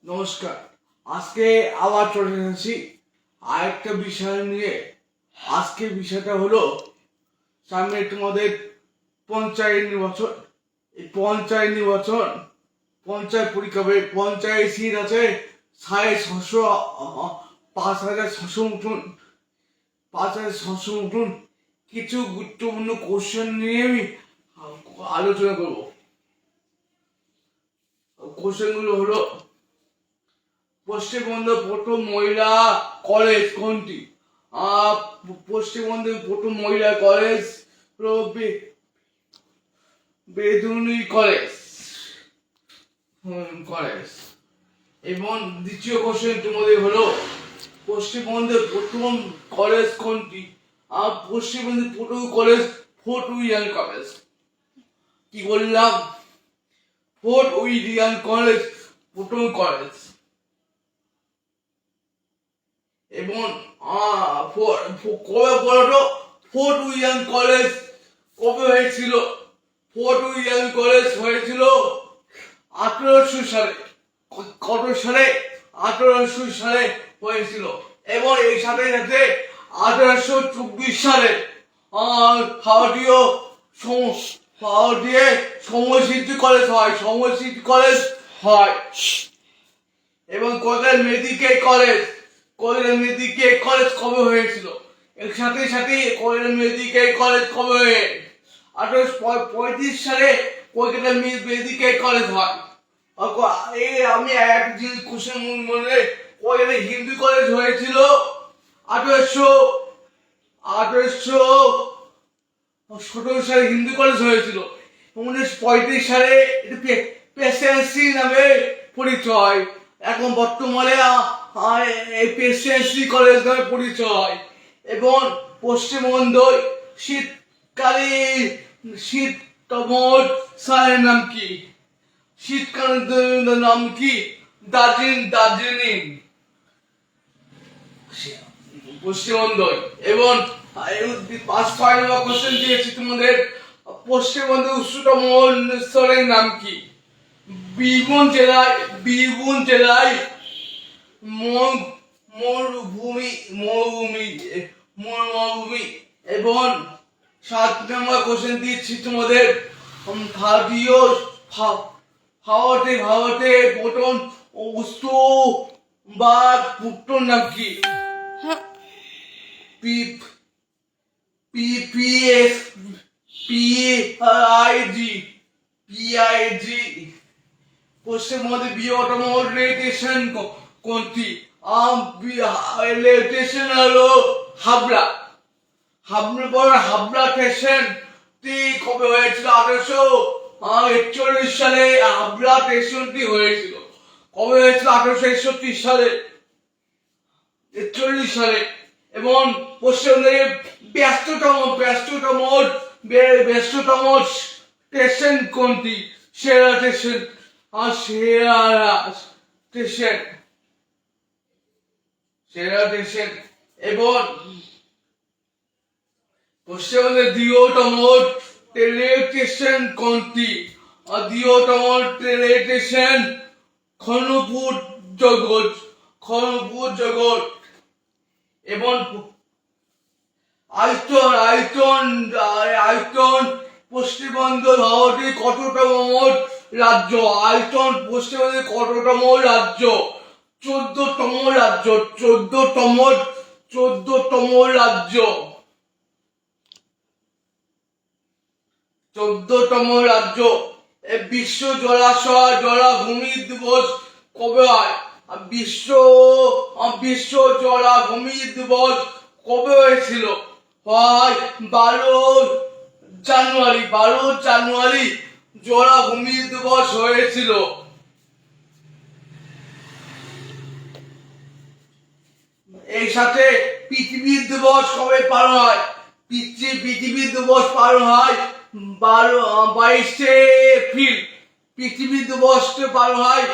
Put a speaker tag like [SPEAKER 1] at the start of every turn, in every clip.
[SPEAKER 1] নমস্কার। আজকে আবার চলে এসেছি আরেকটা বিষয় নিয়ে। আজকের বিষয়টা হলো সামনে তোমাদের পঞ্চায়েত নির্বাচন। এই পঞ্চায়েত নির্বাচন, পঞ্চায়েত পরীক্ষা হবে। পঞ্চায়েত সিট আছে 650, 5,600 মতন। 5,600 মতন কিছু গুরুত্বপূর্ণ কোশ্চেন নিয়ে আমি আলোচনা করবো। কোশ্চেনগুলো হলো: পশ্চিমবঙ্গের প্রথম মহিলা কলেজ কোনটি? পশ্চিমবঙ্গের প্রথম মহিলা কলেজ হলো বেদুনি কলেজ। এবং দ্বিতীয় কোশ্চেন তোমাদের হলো, পশ্চিমবঙ্গের প্রথম কলেজ কোনটি? পশ্চিমবঙ্গের প্রথম কলেজ ফোর্ট উইলিয়াম কলেজ। কি বললাম? ফোর্ট উইলিয়াম কলেজ প্রথম কলেজ। এবং কবে বলতো ফোর্ট উইলিয়াম কলেজ কবে হয়েছিল? ফোর্ট উইলিয়াম কলেজ হয়েছিল 1800 সালে। কত সালে? 1800 সালে হয়েছিল। এবং এই সাথে সাথে 1824 সালে ভারতীয় সমরসিদ্ধি কলেজ হয়। এবং কলকাতার মেডিকেল কলেজ কবে হয়েছিল? এর সাথে সাথে কলকাতার মেডিকেল কলেজ কবে হয়ে 1835 সালে কলকাতার মেডিকেল কলেজ হয়। আমি একটা জিনিস কোশ্চেন মনে, কলকাতার হিন্দু কলেজ হয়েছিল 1817 সালে হিন্দু কলেজ হয়েছিল। 1935 সালে প্রেসিডেন্সি নামে পরিচয়। এখন বর্তমানে এই প্রেসিডেন্সি কলেজ নামে পরিচয়। এবং পশ্চিমবঙ্গ শীততম স্থানের নাম কি? শীতকালীন নাম কি? দার্জিলিং পশ্চিমবঙ্গ। এবং 5 নম্বর কোশ্চেন দিয়েছি তোমাদের, পশ্চিমবঙ্গের উচ্চতম স্থলের নাম কি? বীরভূম জেলায় মরুভূমি। এবং 7 নম্বর কোশ্চেন দিচ্ছি তোমাদের, ভারতে প্রথম উৎস বা পুত্র নাম কি? PIG। পশ্চিমবঙ্গের বৃহত্তম রেল স্টেশন কোনটি? রেল স্টেশন হলো হাবড়া। হাবড়া স্টেশনটি কবে হয়েছিল? 1841 সালে হাবড়া স্টেশনটি হয়েছিল। কবে হয়েছিল? 1861 সালে, 41 সালে। এবং পশ্চিমবঙ্গের ব্যস্ততম স্টেশন কোনটি? সেরা স্টেশন। এবং পশ্চিমবঙ্গের দীর্ঘতম রেল স্টেশন কোনটি? দীর্ঘতম রেল স্টেশন খড়গপুর জগৎ। এবং আয়তন পশ্চিমবঙ্গ ভারতের কততম রাজ্য? পশ্চিমবঙ্গের কততম রাজ্য? 14তম রাজ্য। বিশ্ব জলাভূমি দিবস কবে হয়? বিশ্ব জলাভূমি দিবস কবে হয়েছিল? হয় 12 জানুয়ারি জলাভূমি দিবস হয়েছিল। এই সাথে পৃথিবী দিবস কবে পালন হয়? পৃথিবী দিবস পালন হয় 22শে এপ্রিল। পৃথিবী দিবস পালন হয়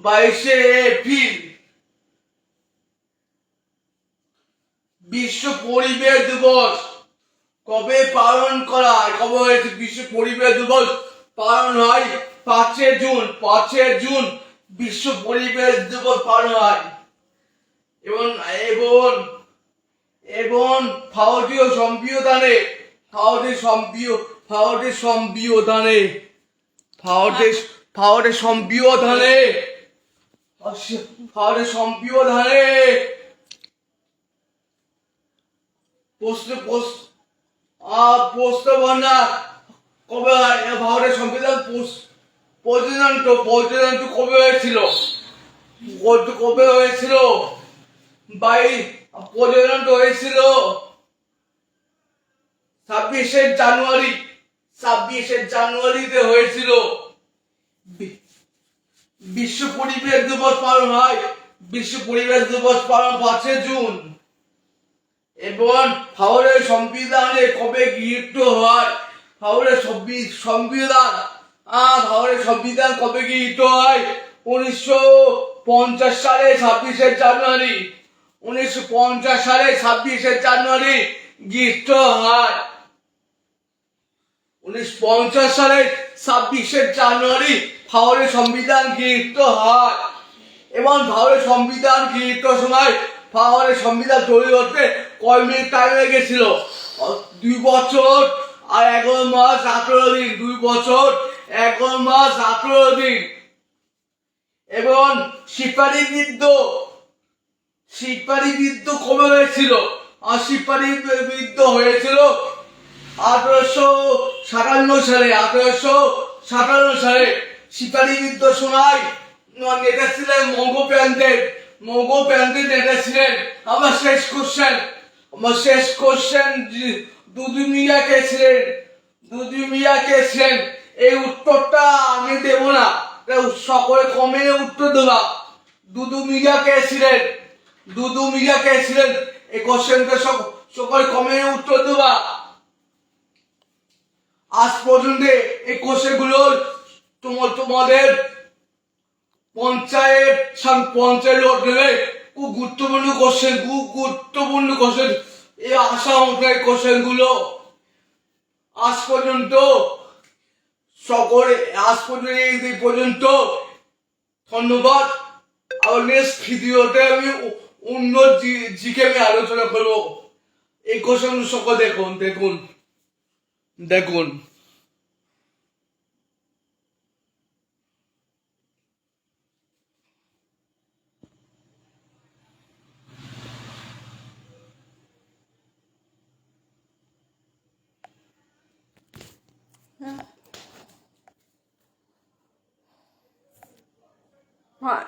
[SPEAKER 1] 22শে এপ্রিল। বিশ্ব পরিবেশ দিবস কবে পালন করা হয়, কবে হয়েছে বিশ্ব পরিবেশ দিবস পালন হয় 5 জুন, 5 জুন বিশ্ব পরিবেশ দিবস পালন হয়। এবং এবং এবং ভারতীয় সংবিধানে ভারতের সংবিধানে ভারতের ভারতের সংবিধানে ভারতের সংবিধানে প্রস্তাবনা কবে হয়? ভারতের সংবিধান প্রতিদান কবে হয়েছিল? কবে হয়েছিল? প্রতিদান হয়েছিল 26 জানুয়ারি, 26 জানুয়ারিতে হয়েছিল। বিশ্ব পরিবেশ দিবস পালন হয়, বিশ্ব পরিবেশ দিবস পালন 5 জুন। এবং ভারতের সংবিধানে কবে গৃহীত হয়? ভারতের সংবিধান কবে গৃহীত হয়? 1950 সালে 26 জানুয়ারি, 1950 সালে 26 জানুয়ারি গৃহীত হয়। 1950 সালে 26 জানুয়ারি ভারতের সংবিধান গৃহীত হয়। এবং ভারতের সংবিধান গৃহীত সময় ভারতের সংবিধান তৈরি হতে কয় মিনিট টাইম লেগেছিল? 2 বছর আর 11 মাস 18 দিন, 2 বছর 11 মাস 18 দিন। এবং সিপাহী বিদ্রোহ কবে হয়েছিল? আর সিপাহী বিদ্রোহ হয়েছিল 1857 সালে, 1857 সালে। সিপাহী বিদ্রোহ সময় নেতা ছিলেন মঙ্গো প্যান্ডেট নেতা ছিলেন। আমার শেষ কোশ্চেন দুদু মিয়া কে ছিলেন? এই উত্তরটা আমি দেব না, সকলে কমে উত্তর দেবা। দুদু মিয়া কে ছিলেন? এই কোশ্চেনটা সকলে কমে উত্তর দেবা। আজ পর্যন্ত এই কোশ্চেনগুলো তোমাদের পঞ্চায়েত নেবে। খুব গুরুত্বপূর্ণ কোশ্চেন। এই আশা অনুযায়ী কোশ্চেন গুলো আজ পর্যন্ত এই পর্যন্ত। ধন্যবাদ। আর নেক্সট ভিডিওতে আমি অন্য জিকে আমি আলোচনা করবো। এই কোশ্চেন সকল দেখুন।
[SPEAKER 2] What?